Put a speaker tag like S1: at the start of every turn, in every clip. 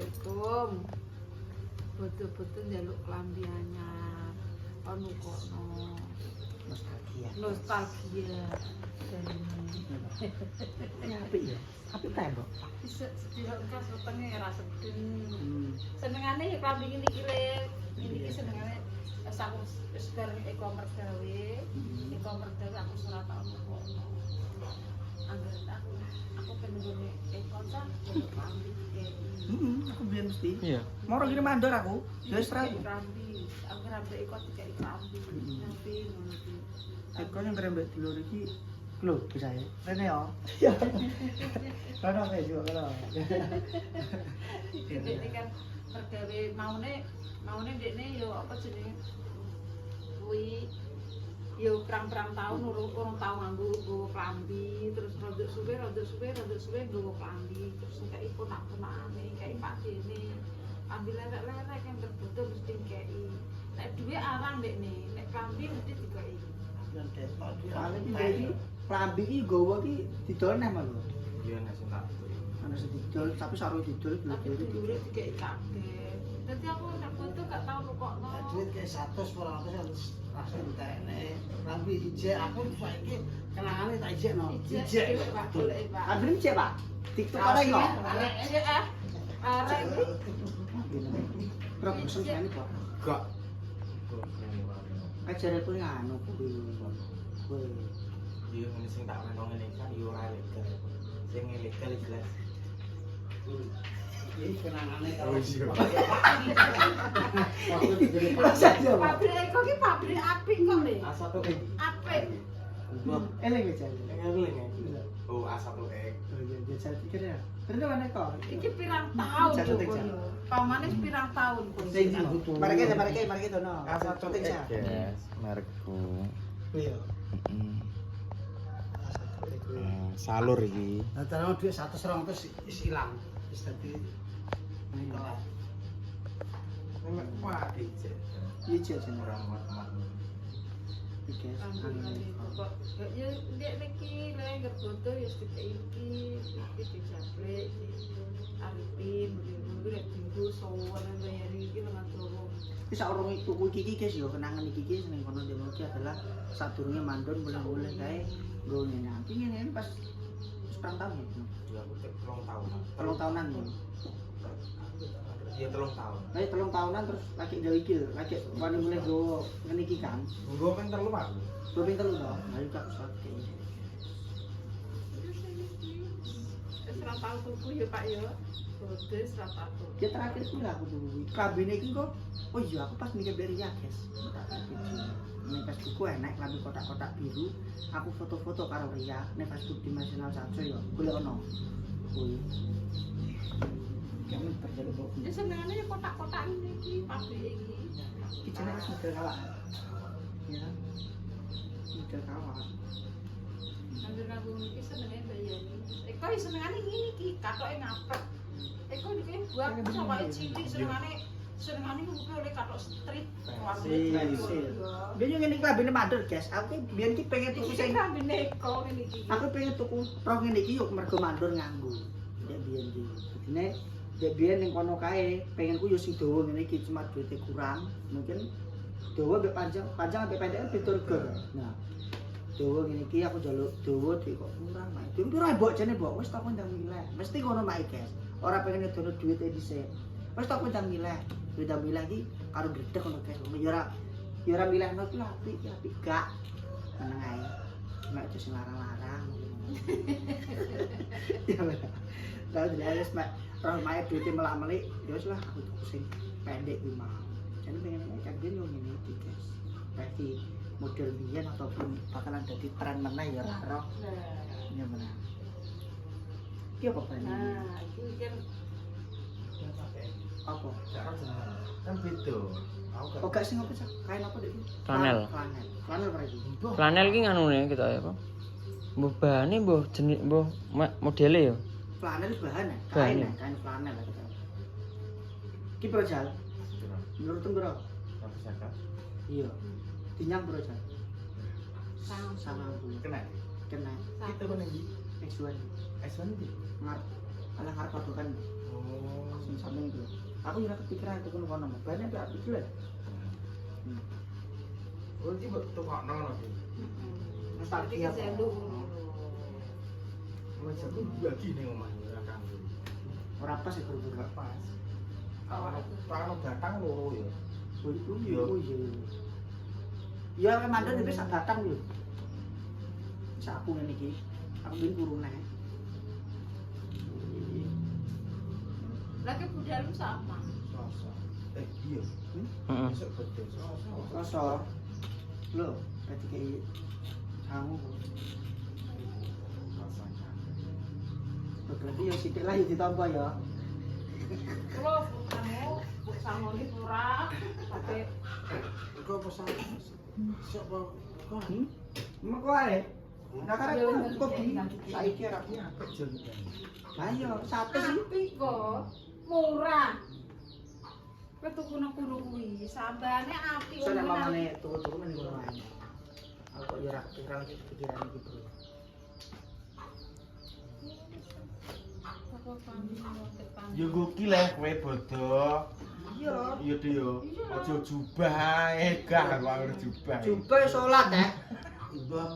S1: Assalamualaikum. Betul-betul njaluk klambi anyar. Ono kono. Nostalgia.
S2: Ya apik ya. Apik ta, Mbok?
S1: Bisa sedihok kas wetenge ora sedeng. Senengane ya klambi iki le. Iki senengane aku wis bar e-commerce gawe. E-commerce gawe aku ora tau kono. Angger aku pengen e-commerce klambi
S2: Aku biyen mesti.
S3: Iya.
S2: Moro kene mandor aku. Ya wis ra.
S1: klambi. Aku ngambil ikut dikai klambi. Nanti ngono iki.
S2: Eko yang ngrembek dulur iki lho bisa ya. Rene yo. Iya. Kono wis yo kono.
S1: Ini kan pergawe maune dekne yo apa jenenge kuwi yo perang-perang tahun urung tau nganggo klambi terus rodok suwe nggo klambi terus kaya ponak-ponakane kaya Pak Dene ambil lerek-lerek yang terbutuh mesti kei nek duwe arang dekne nek klambi mesti dikai
S2: Klambi iki gowo iki didol neh malu.
S3: Iya nek sing tak.
S2: Ana sing didol tapi sarung didol
S1: tapi dulure dikai kabeh dadi aku nek foto gak tau nukokno
S4: duit kayak 100 400 langsung ditekne tapi ijek aku saiki kenangane tak ijekno ijek
S1: Pak golek Pak
S2: Adrim cek, Pak. TikTok ora iki kok.
S1: arek arek
S2: Bro, pesen kene kok.
S3: Gak.
S2: Ajare kuwi anu kuwi. Kuwi.
S3: Iya ngene sing tak menong ngene kan yo ora legal. Sing ilegal jelas.
S4: iki kenangane
S3: Oh iya.
S1: pabrik eko ki pabrik apik kok le
S3: Asap tuh kayak
S1: apik
S2: Eleng ya jare.
S3: ngeling ya. Oh asap tuh
S2: Oh iya, dia saya pikir ya. Terus mana kok?
S1: iki pirang tahun
S2: Jatuh
S1: yo
S2: tinggal.
S1: kono pamane pirang tahun kono
S2: Sing mareke tono.
S3: asap tuh
S2: Tinggal.
S3: yes merekku.
S2: Iya.
S3: Salur iki.
S4: nah terus duit 100 200 wis ilang wis dadi kelas
S3: Wah, ijek.
S2: Iya jek jeneng.
S3: Orang mat-mat.
S2: Iki.
S1: kok ya ndek niki le ngerboto ya dikai iki dijablek Arifin mungkin nek dinggo sowan bayar iki lengan dawa
S2: Wis saurunge tuku iki guys yo kenangan iki seneng kono demo iki adalah sadurunge mandon boleh-boleh kae nggo ngene. Iki ngene pas setahun tahun ya.
S3: Ya aku cek 3 tahun.
S2: 3 tahunan ya.
S3: Iya 3 tahun.
S2: Kayak 3 tahunan terus lagi gawe iki lho, lagi wani mulai go ngene iki kan.
S3: Gue pengen terlalu aku.
S2: Gue pinter lho, ayo tak usah kayak
S1: wis ra tau tuku ya Pak ya bodes ra tau
S2: dia terakhir sih lah aku dulu kabin ini kok oh iya aku pas mikir dari ya guys ini Facebookku enak lagi kotak-kotak biru aku foto-foto karo Ria ini Facebook di Nasional Sajo ya boleh ono boleh kamu terjadi kok
S1: ya senengane ya kotak-kotak iki pabrik iki
S2: iki jenenge model kawak ya model kawak
S1: Ambil nabung iki senengane bayani Eko ya senengane ngene iki katoke ngapet Eko iki buat sama cilik senengane ngumpul oleh katok street
S2: Biar yang ini kabinnya mandor guys, aku biar ki pengen tuku sing
S1: kabine Eko ngene iki
S2: aku pengen tuku rok ngene iki yuk mergo mandor nganggo. Ya biyen iki. Dadine ya biyen ning kono kae pengen ku yo sing dawa ngene iki cuma duite kurang, mungkin dawa mbek panjang mbek pendek kan beda rega. Nah, dawa ngene iki aku njaluk dawa dik kok kurang mak. Dik ora mbok jane mbok wis tak kondang milih. Mesti ngono mak guys. Ora pengen ngedono duite dhisik. Wis tak kondang milih. Duit milih iki karo gredeg ngono guys. Ya ora milihno ki apik gak. Meneng ae. Nek aja sing larang-larang. Ya ora. Lah jelas mak roh mae duite melak-melik, ya wis lah aku tuku sing pendek kuwi mau. Jadi pengen kan dene ngene iki guys. Berarti model biyen ataupun bakalan dadi tren meneh ya ora roh. Ya meneh. Ki apa kan?
S1: nah iki kan
S2: Apa?
S3: Kan beda. Aku
S2: Oh gak sing apa sih? Kain apa dek?
S3: Flanel.
S2: Flanel berarti.
S3: Flanel ki nganune kita ya, Pak. Mbuh bahane mbuh jenis mbuh modele ya.
S2: Flanel bahan ya?
S3: Bahan,
S2: Kain
S3: ya?
S2: ya? Kain flanel lah kita. Ki bro Jal, menurut bro? Iya. Dinyang bro Jal. Sama
S3: Kena.
S2: kena.
S3: Kita mana iki?
S2: X1.
S3: S1 iki.
S2: Ngar. Alah ngarep padokan.
S3: Oh,
S2: Sing samping itu. Aku ora kepikiran tuku kono. Bane apik iki lho.
S5: Oh, iki mbok tukokno lho.
S2: Nostalgia.
S5: Wes aku bagi ning omah ora kanggo.
S2: Ora pas ya guru
S5: Gak pas. Kalau batang loro ya.
S2: Iya. Ya kemandan wis sak batang lho. Saku ngene iki. Aku ben kurung neh.
S1: Lagi budal lu sama.
S5: Selasa. Iya.
S3: Heeh.
S5: Besok gede. Selasa.
S2: Rasa. Lho, dadi kayak sangu.
S5: Rasanya.
S2: Berarti ya sithik lah ya ditampa ya.
S1: Kulo kamu sangoni murah tapi
S5: Iku apa sih? Siapa? Kok
S2: Emang kok ae. Nah karena kok di saiki ora
S5: iki apik jon.
S2: Lah iya, sate sih.
S1: apik kok murah. Kowe tuku nang kono kuwi, sambane apik
S2: Soale mamane tuku-tuku men ngono ae. Aku ya ora kepikiran iki pikiran iki, Bro.
S1: Apa kami mau depan.
S5: Ya gokil lah kowe bodoh.
S2: Iya.
S5: Iya deh yo. Aja jubah ae, gak aku harus jubah.
S2: Jumpa salat
S5: Jubah.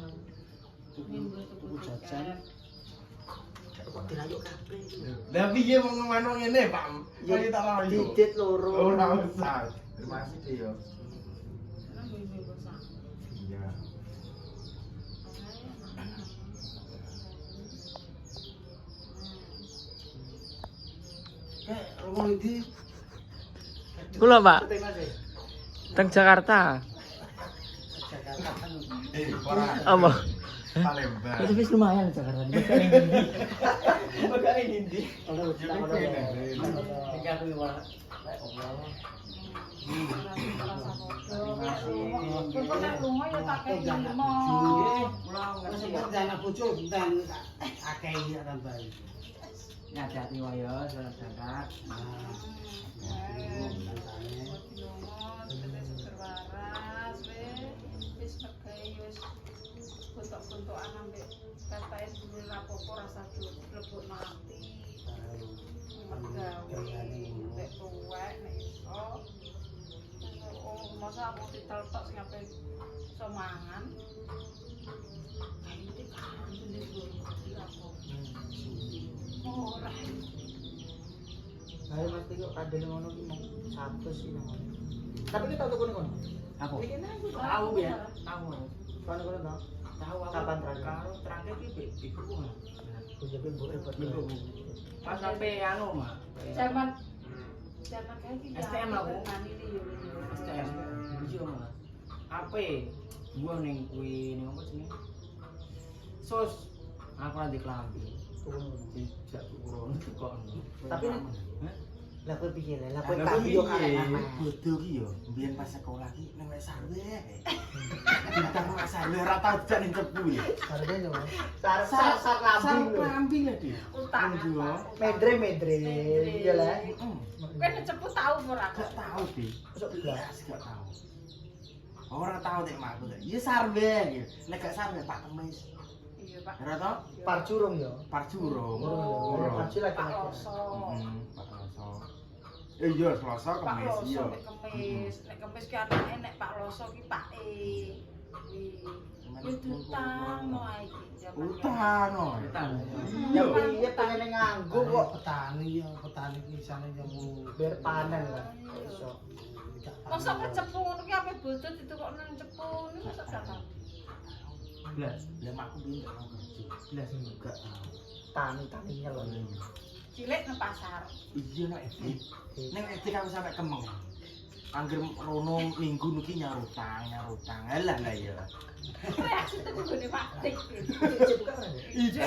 S1: Minggu tuku jajan.
S2: Kok dirayuk kabeh.
S5: Lah piye wong ngono ngene, Pak?
S2: Ya
S5: Kaya tak rayu.
S2: didit loro.
S5: Ora usah. Terima kasih deh yo.
S1: Nang minggu sak.
S5: Iya.
S4: Kayak rumah ini
S3: Kula, Pak,
S2: Sate Mas.
S3: teng Jakarta.
S4: Jakarta kan
S5: Ora.
S3: Apa?
S5: Palembang.
S3: Itu wis lumayan Jakarta.
S2: Bagane ndi? Ora
S5: Ya, kowe ngene.
S2: Iki aku yo ora.
S1: Kok nek lunga ya tak kei limo.
S4: masih kerjaan bojo dan akeh ya tambahi.
S2: Ngajati wae saudara.
S1: Bentuk-bentukan ambek katae dulu rapopo rasa lebok mati. Mergawe nek tuwek nek iso. Oh, masa aku diteltok sing ape iso mangan. Nah, iki kan jenis rapopo. Ora.
S2: Ayo Mas Tiko kadene ngono ki mau 100 iki nang. Tapi kita tuku ning kono.
S3: Apa?
S2: Iki nang
S3: Tahu ya, tahu.
S2: kono to.
S3: Tahu aku.
S2: Kapan terakhir?
S3: Kalau terakhir ki iku mah.
S2: Kujabe mbok repot.
S3: Pas sampai anu mah.
S1: Zaman kayak gitu.
S3: STM aku.
S1: Ini yo.
S3: STM. Biji mah. HP gua ning kuwi ning apa jenenge? Sos. Aku nanti kelambi. Tidak turun kok.
S2: Tapi nek lah kowe piye lah? Lah kowe
S5: Lah
S2: kabeh yo
S5: piye?
S2: karek
S5: Bodoh ki yo, mbiyen pas sekolah ki nang wek sarwe. Kita nang wek sarwe ora tau dijak ning cepu ya.
S2: Sarene yo. Sar lambing.
S5: Lambi lah dia.
S1: Utang.
S2: Medre. Iya lah.
S1: Kowe nek cepet tau ora?
S5: Gak tau deh.
S2: Masuk belas.
S5: Gak tau. Ora tau nek makku. Iya sarwe ya. Nek gak sarwe Pak Kemis.
S1: Iya, Pak.
S5: Ora tau?
S2: Parjurung yo.
S5: Parjurung.
S2: Urung. Parjur lagi
S1: Pak
S2: lagi.
S1: Loso.
S5: Pak Loso. Iya, Selasa
S1: Pak
S5: Kemis
S1: Loso
S5: iya.
S1: nek kemis. Nek kemis ki anake nek Pak Loso ki Pak E. Wis utang no ae iki.
S5: Utang. oh.
S2: Ya piye tangene nganggo kok
S4: Petani ki isane yo
S2: biar panen lah. Iso.
S1: Masa kecepu ngono ki ape bodoh ditukokno nang cepu. Ini masa gak tau.
S3: Belas.
S5: Lah makku bingung nang kerja.
S3: Belas juga.
S2: Tani-taninya lho.
S1: Cilik nang pasar.
S5: Iya nek iki. Ning SD aku sampe kemeng. Angger rono minggu niki nyarutang. Alah lah ya.
S1: Reaksi tuku gone Pak Dik.
S5: Ije.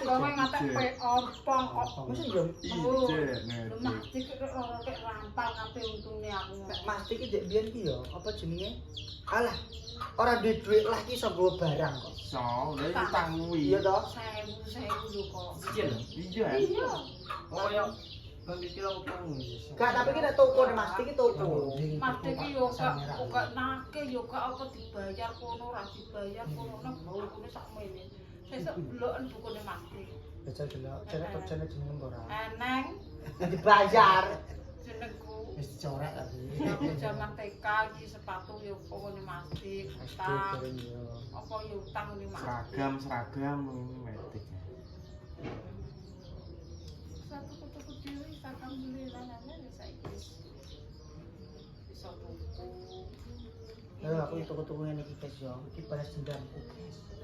S1: Kowe ngatek pe ompong kok.
S2: Mesti yo
S5: Ije.
S1: Lu Mak Dik kok ora kek rampal kabeh untunge aku.
S2: Mas iki dek biyen ki yo apa jenenge? Alah, ora duwe lah ki iso nggawa barang kok.
S5: So, lha utang kuwi.
S2: Iya to?
S1: 1000 lho kok.
S3: Sijil.
S5: Iya.
S1: Iya.
S3: Oh yo. Pemikiran utang.
S2: Gak tapi ki nek toko nek Mas iki toko.
S1: Mas Dik ki yo gak nake yo gak apa dibayar kono ora dibayar kono nang bukune sakmene. Sesuk deloken bukune Mas Dik.
S2: Baca delok, jane kerjane jenenge ora.
S1: Eneng
S2: Dibayar.
S1: jenengku
S4: wis dicorek tapi.
S1: Aku zaman TK iki sepatu yo pokoknya masih
S2: SD
S1: utang.
S2: bareng yo.
S1: Apa yo utang ini masih.
S5: seragam ini metik ya.
S1: Satu tuku dhewe alhamdulillah lah ya saiki wis iso tuku.
S2: Lalu aku tuku-tuku ngene iki guys yo. Iki balas dendamku guys.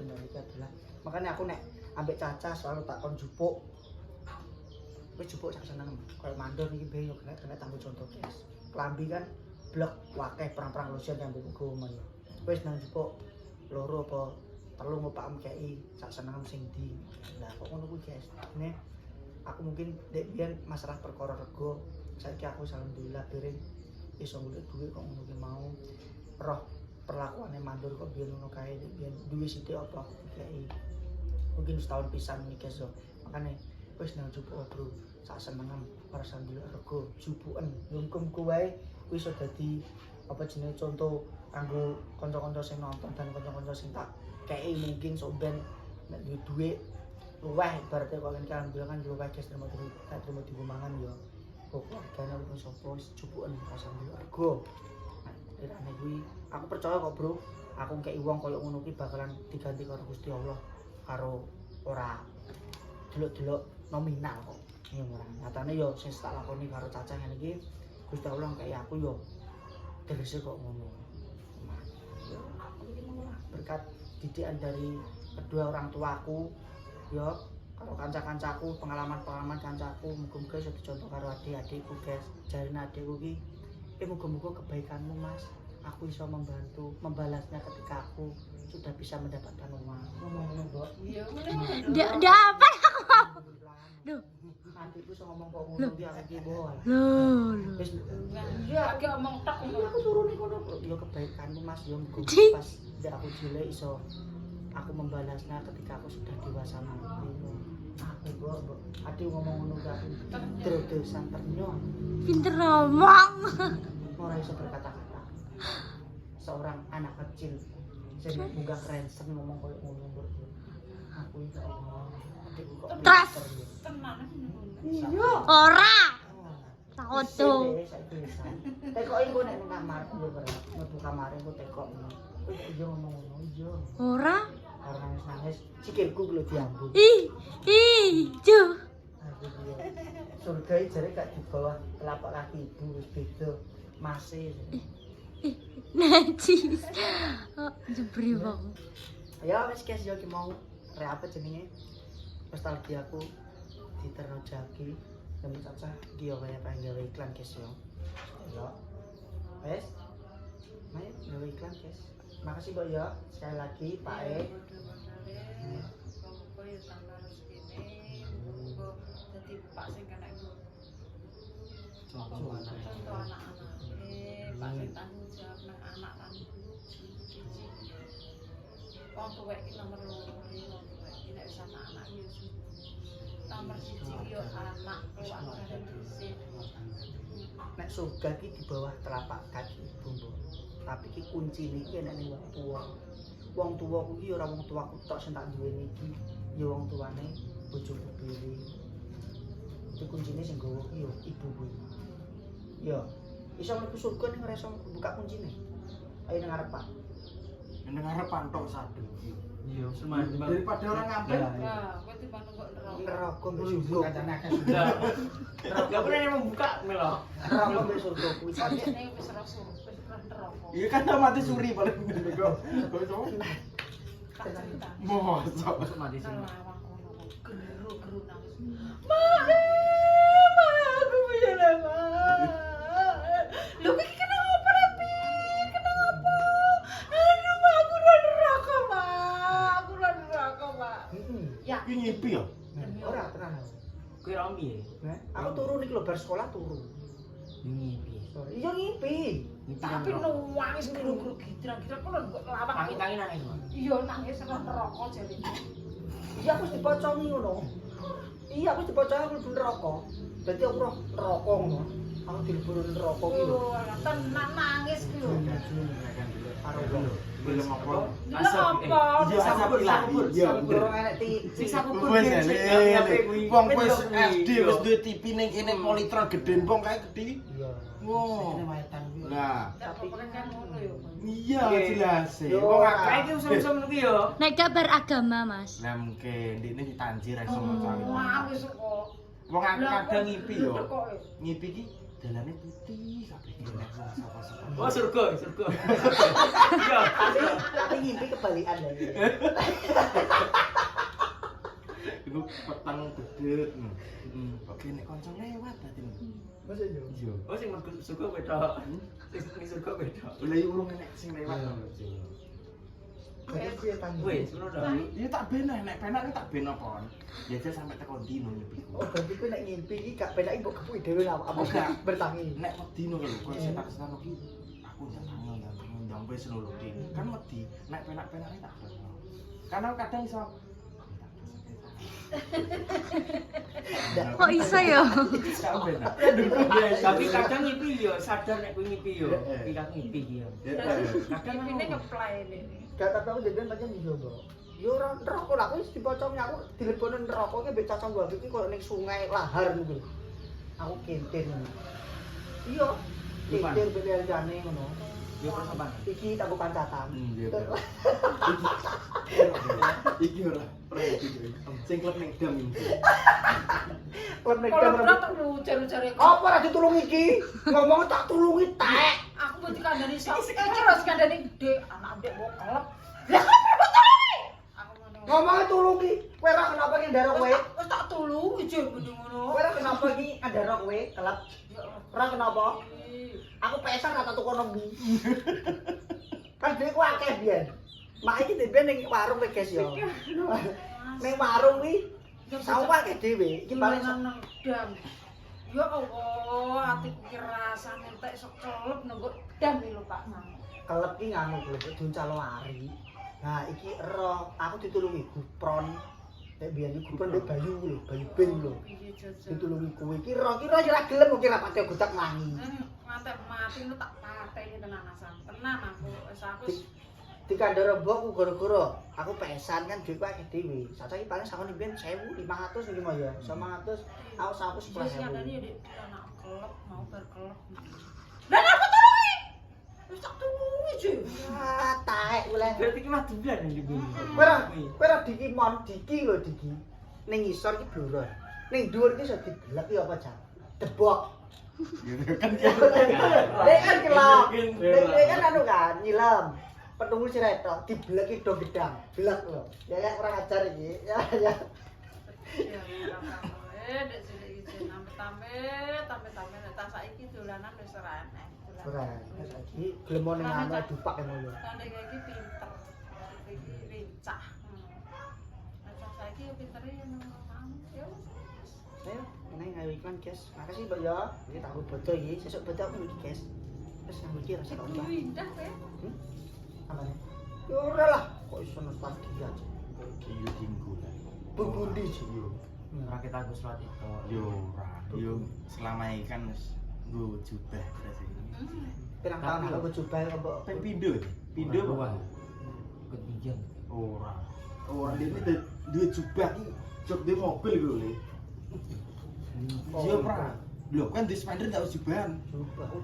S2: Bener iki adalah. Makanya aku nek ambek Caca selalu tak kon jupuk. Wis jupuk sak seneng. Kayak mandor iki be yo kena tanggo contoh guys. Klambi kan blok wakeh perang-perang lotion yang mbok go men. Wis nang jupuk loro apa telu ngopak mkei sak seneng sing ndi. Lah kok ngono kuwi guys. Nek aku mungkin dek biyen masalah perkara rego saiki aku alhamdulillah piring iso golek duit kok ngono ki mau roh perlakuane mandor kok biyen ngono kae dek biyen duwe sithik apa kayak mungkin setahun pisan iki guys yo makane wis nang jupuk bro sak senengem ora sambil rego jupuken yo muga-muga wae kuwi iso dadi apa jenenge contoh kanggo kanca-kanca sing nonton dan kanca-kanca sing tak kei mungkin sok ben nek duwe duit luweh berarti kok kan alhamdulillah kan luweh guys terima di mangan yo kok keluargane wis sapa wis jupuken ora sambil rego irane kuwi aku percaya kok bro aku kei wong koyo ngono ki bakalan diganti karo Gusti Allah karo ora delok-delok nominal kok ya ora nyatane yo sing tak lakoni karo Caca ngene iki Gusti Allah kei aku yo terus kok ngono berkat didikan dari kedua orang tuaku yo karo kanca-kancaku pengalaman-pengalaman kancaku muga-muga iso dicontoh karo adik-adikku guys jarine adikku ki muga-muga kebaikanmu mas aku bisa membantu membalasnya ketika aku sudah bisa mendapatkan uang ngomong-ngomong kok
S1: Iya,
S6: Dia apa? Duh.
S2: nanti ku iso ngomong kok ngono ki aku ki boh
S6: Loh.
S2: wis
S1: iya agak omong tok
S2: aku turun kono yo kebaikanmu mas yo muga pas ndak aku cilik iso aku membalasnya ketika aku sudah dewasa nanti aku kok ade ngomong ngono kan terus ternyok
S6: Pinter ngomong.
S2: ora iso berkata-kata seorang anak kecil sing munggah ransom ngomong koyo ngono bro aku iki ngomong adikku kok
S6: Terus.
S1: tenan.
S2: iya
S6: Ora. Sakoto.
S2: tekok iku nek nang kamar yo mlebu kamar iku tekok iya ngomong ngono iya
S6: Ora.
S2: karena nangis sikilku lho diambung
S6: Ju.
S2: aku dia surga iki jare gak di bawah telapak kaki ibu wis beda masih
S6: Najis. Oh, jebri bang.
S2: ya wis guys yo ki mau re apa jenenge nostalgiaku diterojaki dan Caca iki yo kaya pengen gawe iklan guys yo yo wes ayo gawe iklan guys makasih Mbak ya sekali lagi Pak E
S1: Kok ya tambah rezekine, kok dadi Pak sing kena contoh anak-anake, Pak sing tanggung jawab nang anak lan siji. Wong tuwek iki nomor 2, wong tuwek iki nek wis anak-anak ya nomor 1 yo anak keluarga dhisik.
S2: nek surga ki di bawah telapak kaki ibu Mbok tapi ki kuncine iki ana ning wong tuwa kuwi ora wong tuaku tok sing tak duweni iki ya wong tuane bojoku dhewe iki kuncine sing gowo ki yo ibu kuwi ya iso mlebu surga ning ora iso buka kuncine ayo nang arep Pak
S5: Nang arepan tok sadu.
S3: Iya, semuanya
S5: Daripada orang ngambil.
S1: Nah, kowe timbang nunggu neraka.
S2: neraka mbek
S3: Surga
S2: surga
S3: kancane akeh sudah. Enggak pernah yang membuka melo.
S2: neraka mbek surga kuwi
S1: Sakjane wis ora suruh, wis ora neraka.
S5: Iya kan mati suri paling bener kok.
S1: Tak cerita.
S5: Mosok.
S3: Masuk mati sih.
S1: Nelawang kono geru-geru nangis.
S2: aku punya nama
S1: Lho iki kenapa Repi? Kenapa? Aduh, aku ora neraka, Pak. Aku ora neraka, Pak. Ya,
S5: Iki nyipi ya?
S2: ora tenan
S3: Kuwi rompi ya.
S2: nah aku turu iki lho bar sekolah turu
S3: Nyipi.
S2: iya ngipi
S1: tapi nangis geru-geru gidrang-gidrang kok kok lawak.
S3: Tangi-tangi nangis.
S1: Iya, nangis ora neraka jarene.
S2: iya aku wis dipocongi ngono iya aku dipocongi aku mlebu neraka dadi aku roh neraka ngono Aku dilebur neraka ki lho.
S1: Oh, tenan nangis ki lho.
S2: Karo wong.
S5: Belum apa.
S1: Lha apa?
S5: Iya asap ilang. Iya.
S2: Burung enek TV.
S3: Siksa kubur
S5: Wes
S3: biyen sik
S5: ele.
S3: ape kuwi.
S5: Wong wis
S3: Kuwi.
S5: SD wis duwe TV ning kene Politron gedhen wong kae gedhe.
S2: Iya.
S5: Wow.
S4: Ini maetan kuwi.
S5: Lah,
S1: Tapi kan ngono yo.
S5: iya
S3: Oke.
S5: jelas.
S2: Yo,
S5: Wong
S2: ora.
S5: akeh
S3: Kayak iki usum-usum ngono ki yo.
S6: Nek kabar agama, Mas.
S5: lah mungkin ndekne ditanjir iso maca.
S1: Nangis kok.
S5: Wong akeh kadang ngimpi yo.
S1: Kok.
S5: Ngimpi ki dalane putih kabeh ki nek sapa-sapa.
S3: Oh surga, surga. Iya.
S2: Tapi ngimpi kebalikan lagi.
S5: Iku petang gedhe. Oke nek kanca lewat tadi.
S2: Masa yo?
S5: Iya.
S3: Oh sing mergo surga wedok. Sing surga wedok.
S5: Lah iki urung enek sing lewat.
S2: Kayak piye tangi?
S3: Wes, ngono dah.
S5: Iya tak beno nek penak tak beno kon. Jajal sampai teko dino nyepi.
S2: Oh, berarti kowe nek ngimpi iki gak penake mbok kepuki dhewe apa gak bertangi.
S5: Nek wedi ngono lho, kon setak-setak iki aku njantangi ndang wis ngono lho. Kan wedi nek penak-penake tak beno. Karena kadang iso
S6: Kok iso ya?
S5: gak beno.
S3: Tapi kadang ngipi yo, sadar nek kuwi ngipi yo. Pikat ngipi iki yo.
S1: Kadang ini ngeplay ini.
S2: Gak tapi aku jenengan pancen iso, Bro. Yo ora neraka lah aku wis dipocong aku dilebone neraka ki mbek cacang gua iki koyo ning sungai lahar ngono lho. Aku kintin. Iya. Kintin beli jane ngono.
S3: Yo persoalan.
S2: Iki tak bukan catatan.
S5: Iya. Iki ora sing klep ning dam iki.
S2: Klep nek
S1: Kalau
S2: kamera.
S1: berat tak lucu-lucu kok.
S2: Apa ora ditulung iki? Ngomong tak tulungi tek.
S1: Aku mesti kandani sak. Terus kandani gede, anak ndek mbok kelep. Lah kok betulungi? Aku ngono.
S2: Ngomongnya tulungi. Kowe ora kenapa ki ndarok kowe?
S1: Wis tak tulungi jen ngene ngono.
S2: Kowe ora kenapa ki ndarok kowe kelep? Ora kenapa? Aku pesan kata tuku nembi. Kan dhewe ku akeh biyen. Mak iki dhewe ning warung kowe guys yo. Ning warung kuwi sawah akeh dhewe. Iki paling
S1: nang dam. Ya Allah, atiku ki rasane entek sok kelep nunggu dam iki lho Pak Mang.
S2: kelep ki nganu kuwi duncalo ari. Nah, iki ero aku ditulungi Gupron. Nek biyen iki Gupron ndek Bayu lho, Bayu Ben lho.
S1: Piye jajan.
S2: Ditulungi kowe iki kira-kira ora gelem kok ora pati godak nangis.
S1: Ngantek mati lu tak pateni tenan asam. Tenan aku wis aku
S2: Dikandara mbokku gara-gara aku pesan kan duitku akeh dhewe. Saiki paling sakone ben 1.500 iki mah ya. 900 aku saku
S1: wis kandani
S2: 11.000.
S1: ya Dik, anak kelep mau berkelep. Lah aku tulungi. Wis tak tulungi je.
S2: Ah, taek oleh.
S3: Berarti ki mah dulan iki.
S2: Kowe ora diki mon diki lho diki. Ning ngisor iki bluror. Ning dhuwur iki iso diblek ya apa jan? Debok.
S5: Kan
S2: Dek kan kelok. Dek kan anu kan nyilem. Penunggu siretok dibleki do gedang. Blek lho. Ya kurang ajar iki. Ya.
S1: Ya ora apa-apa. Dek sini iki tampe-tampe tak saiki dolanan wis ora enek.
S2: Ora. Saiki gelem ning anu dupak ngono lho.
S1: Kan iki pinter. Iki rincah. Macam saiki yo pintere nang ya wis.
S2: Ayo, neng ayo iklan guys. Makasih Mbak ya. Iki tak foto iki, sesuk foto aku iki guys. Wis nang iki rasa kok.
S1: Indah ya.
S2: Apa nih? Ya ora lah, kok iso nostalgia aja.
S5: Kiyu tinggu lah.
S2: Bebundi sih.
S3: Ora kita Gus Rat itu.
S5: Yo ora. Yo selama iki kan wis nggo jubah terus iki.
S2: Pirang tahun aku coba kok.
S5: Ping pindho. Pindho apa?
S3: Ikut pinjam.
S5: Ora. Ora dene duwe jubah iki jog duwe mobil lho le. Iya pra. Lho kan di spender gak jubahan.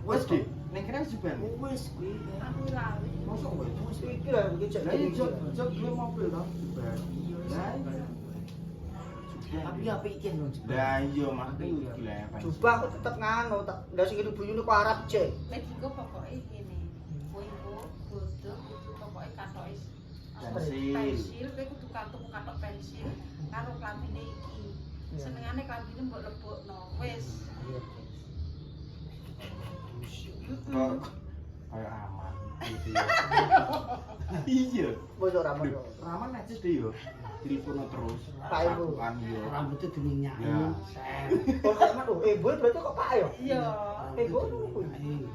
S5: Wes Dik, ning kene jubahan.
S2: Wis kuwi.
S1: Aku lali.
S2: Mosok kowe wis iki lho iki cek.
S5: Lah iya jog duwe mobil to. Lah
S3: Tapi apik iki lho.
S5: Lah iya makne iki lah.
S2: Coba aku tetep nganu, tak ndak sing buyune ku Arab cek.
S1: Nek iku pokoke ngene. Kowe iku kudu pokoke katoke
S5: Pensil.
S1: pensil, kowe kudu katok pensil karo klambine iki. Senengane klambine mbok lebokno. Wis.
S5: Kok kayak aman gitu ya. Iya.
S2: Bosok ramen.
S5: Raman aja deh yo. Telepono terus.
S2: Pak Ibu.
S5: Sakuan yo.
S4: Rambutnya diminyaki.
S5: Ya.
S4: Sen.
S2: Kok nek men ibu berarti kok Pak ya?
S1: Iya.
S2: Ibu kuwi.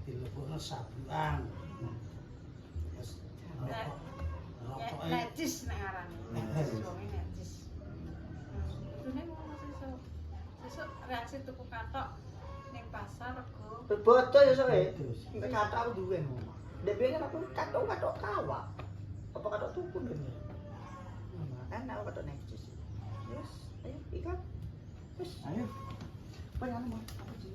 S4: Dilebokno sabuan. Terus rokok.
S1: Necis nek arane.
S4: Necis.
S1: Wong necis. Kudune ngono sesuk. Sesuk reaksi tuku katok ning pasar rego.
S2: Bodoh ya soe. Nek kata aku duwe ngomong. Dek biyen kan aku katok kawak. Apa katok tuku dene. Kan aku katok nekcis. Yes, ayo ikan. Wes,
S5: Ayo.
S2: pengen mau apa sih?